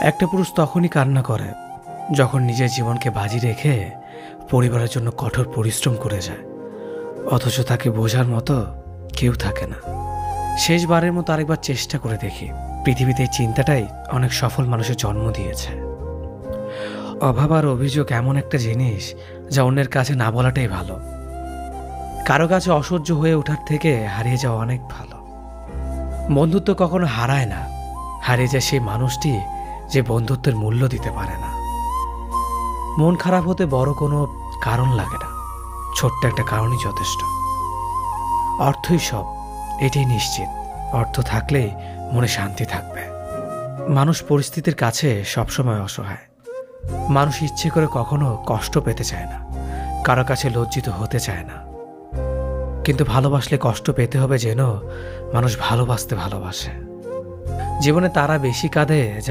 একটা পুরুষ তখনই কান্না করে যখন নিজের জীবনকে বাজি রেখে পরিবারের জন্য কঠোর পরিশ্রম করে যায়, অথচ তাকে বোঝার মতো কেউ থাকে না। শেষবারের মতো আরেকবার চেষ্টা করে দেখি। পৃথিবীতে এই চিন্তাটাই অনেক সফল মানুষের জন্ম দিয়েছে। অভাব আর অভিযোগ এমন একটা জিনিস যা অন্যের কাছে না বলাটাই ভালো। কারো কাছে অসহ্য হয়ে ওঠার থেকে হারিয়ে যাওয়া অনেক ভালো। বন্ধুত্ব কখনো হারায় না, হারিয়ে যায় সেই মানুষটি যে বন্ধুত্বের মূল্য দিতে পারে না। মন খারাপ হতে বড় কোনো কারণ লাগে না, ছোট্ট একটা কারণই যথেষ্ট। অর্থই সব, এটাই নিশ্চিত। অর্থ থাকলেই মনে শান্তি থাকবে। মানুষ পরিস্থিতির কাছে সবসময় অসহায়। মানুষ ইচ্ছে করে কখনো কষ্ট পেতে চায় না, কারো কাছে লজ্জিত হতে চায় না। কিন্তু ভালোবাসলে কষ্ট পেতে হবে যেন মানুষ ভালোবাসতে ভালোবাসে। জীবনে তারা বেশি কাঁদে